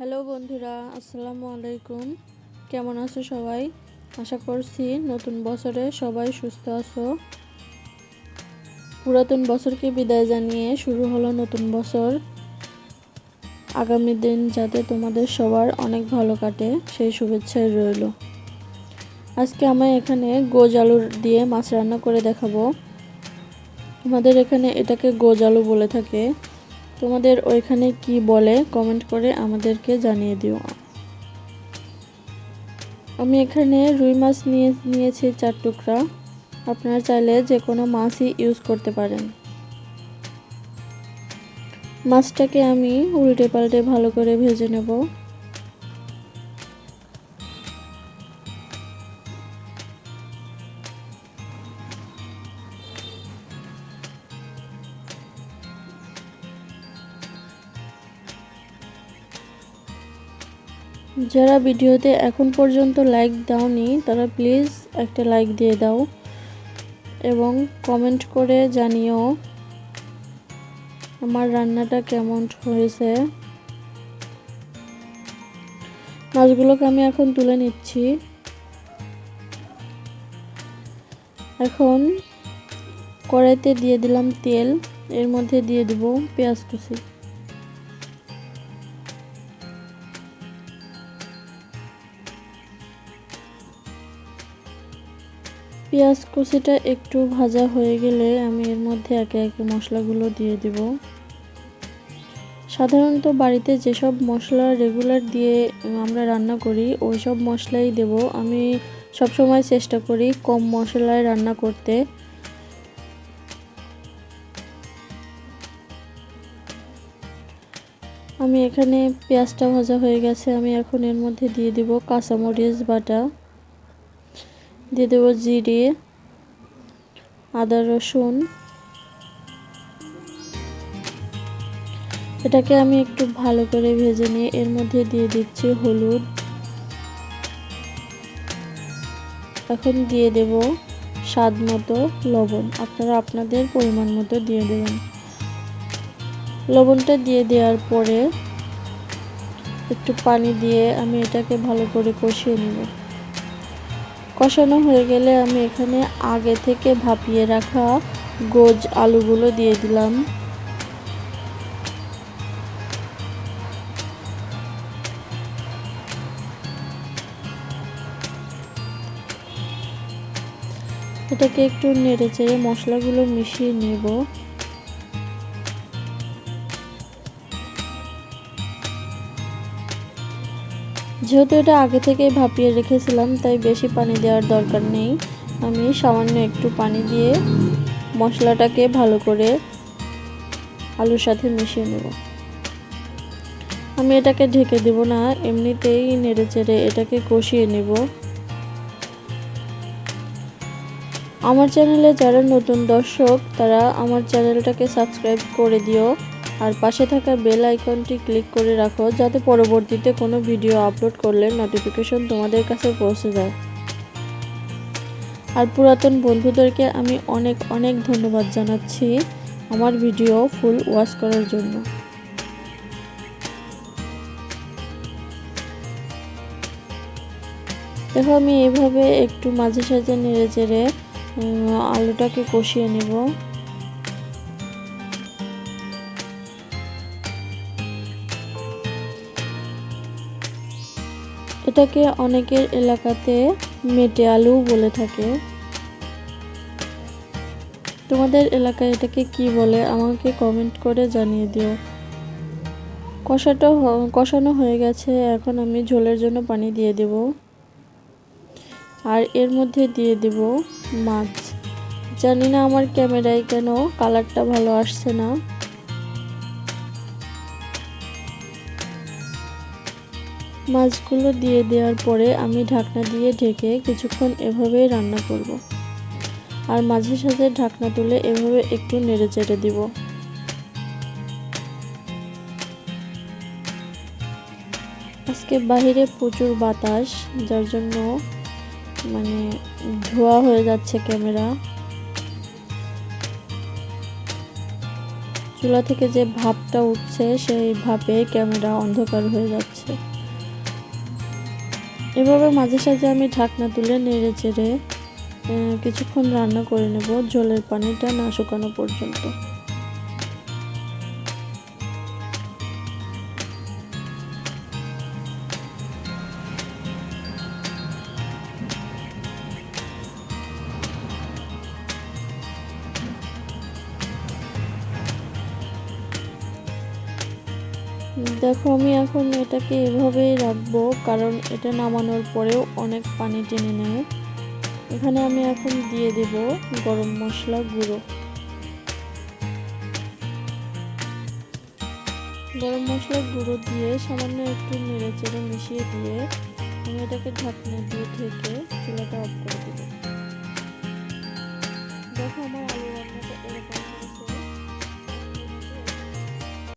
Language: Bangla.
হ্যালো বন্ধুরা, আসসালামু আলাইকুম। কেমন আছো সবাই? আশা করছি নতুন বছরে সবাই সুস্থ আছো। পুরাতন বছরকে বিদায় জানিয়ে শুরু হলো নতুন বছর। আগামী দিন যাতে তোমাদের সবার অনেক ভালো কাটে সেই শুভেচ্ছাই রইল। আজকে আমি এখানে গোজ আলু দিয়ে মাছ রান্না করে দেখাবো। আমাদের এখানে এটাকে গোজ আলু বলে থাকে। তোমাদের ওইখানে কি বলে কমেন্ট করে আমাদেরকে জানিয়ে দিও। আমি এখানে রুই মাছ নিয়েছি 4 টুকরা। আপনারা চাইলে যে কোনো মাছই ইউজ করতে পারেন। মাছটাকে আমি উল্টে পাল্টে ভালো করে ভেজে নেব। যারা ভিডিওতে এখন পর্যন্ত লাইক দাওনি তারা প্লিজ একটা লাইক দিয়ে দাও এবং কমেন্ট করে জানিও আমার রান্নাটা কেমন হয়েছে। মাছগুলোকে আমি এখন তুলে নিচ্ছি। এখন কড়াইতে দিয়ে দিলাম তেল, এর মধ্যে দিয়ে দিব পেঁয়াজ কুচি। পেঁয়াজ কুচিটা একটু ভাজা হয়ে গেলে আমি এর মধ্যে একে একে মশলাগুলো দিয়ে দিব। সাধারণত বাড়িতে যেসব মশলা রেগুলার দিয়ে আমরা রান্না করি ওই সব মশলাই দেব। আমি সবসময় চেষ্টা করি কম মশলায় রান্না করতে। আমি এখানে পেঁয়াজটা ভাজা হয়ে গেছে, আমি এখন এর মধ্যে দিয়ে দিব কাঁচামরিচ বাটা, দিয়ে দেব জিরে, আদা রসুন। এটাকে আমি একটু ভালো করে ভেজে নিয়ে এর মধ্যে দিয়ে দিচ্ছি হলুদ। এখন দিয়ে দেব স্বাদ মতো লবণ, আপনারা আপনাদের পরিমাণ মতো দিয়ে দেবেন। লবণটা দিয়ে দেওয়ার পরে একটু পানি দিয়ে আমি এটাকে ভালো করে কষিয়ে নেব। কষানো হয়ে গেলে আমি এখানে আগে থেকে ভাপিয়ে রাখা গোজ আলুগুলো দিয়ে দিলাম। এটাকে একটু নেড়ে চেড়ে মশলাগুলো মিশিয়ে নেব। যেহেতু এটা আগে থেকেই ভাপিয়ে রেখেছিলাম তাই বেশি পানি দেওয়ার দরকার নেই। আমি সামান্য একটু পানি দিয়ে মশলাটাকে ভালো করে আলুর সাথে মিশিয়ে নেব। আমি এটাকে ঢেকে দেব না, এমনিতেই নেড়ে চেড়ে এটাকে কষিয়ে নেব। আমার চ্যানেলে যারা নতুন দর্শক তারা আমার চ্যানেলটাকে সাবস্ক্রাইব করে দিও আর পাশে থাকা বেল আইকনটি ক্লিক করে রাখো যাতে পরবর্তীতে কোনো ভিডিও আপলোড করলে নোটিফিকেশন তোমাদের কাছে পৌঁছে যায়। আর পুরাতন বন্ধুদেরকে আমি অনেক অনেক ধন্যবাদ জানাচ্ছি আমার ভিডিও ফুল ওয়াচ করার জন্য। দেখো আমি এভাবে একটু মাঝে সাঝে নেড়ে চেড়ে আলুটাকে কষিয়ে নেব। এটাকে অনেকের এলাকাতে মেটে আলু বলে থাকে। তোমাদের এলাকায় এটাকে কি বলে আমাকে কমেন্ট করে জানিয়ে দিও। কষানো হয়ে গেছে, এখন আমি ঝোলের জন্য পানি দিয়ে দেব আর এর মধ্যে দিয়ে দেব মাছ। জানি না আমার ক্যামেরায় কেন কালারটা ভালো আসছে না। মাছগুলো দিয়ে দেওয়ার পরে আমি ঢাকনা দিয়ে ঢেকে কিছুক্ষণ এভাবেই রান্না করব আর মাঝে সাঝে ঢাকনা তুলে এভাবে একটু নেড়ে চেড়ে দিব। আজকে বাইরে প্রচুর বাতাস, যার জন্য ধোঁয়া হয়ে যাচ্ছে ক্যামেরা। চুলা থেকে যে ভাপটা উঠছে সেই ভাপে ক্যামেরা অন্ধকার হয়ে যাচ্ছে। এভাবে মাঝে সাঝে আমি ঢাকনা তুলে নেড়ে চেড়ে কিছুক্ষণ রান্না করে নেব, ঝোলের পানিটা না শুকানো পর্যন্ত। দেখো আমি এখন এটাকে এভাবেই রাখবো, কারণ এটা নামানোর পরেও অনেক পানি টেনে নেয়। এখানে আমি এখন দিয়ে দেব গরম মশলা গুঁড়ো। গরম মশলা গুঁড়ো দিয়ে সামান্য একটু নেড়ে চেড়ে মিশিয়ে দিয়ে আমি এটাকে ঢাকনা দিয়ে ঢেকে চুলাটা অফ করে দেব। দেখো আমার আলু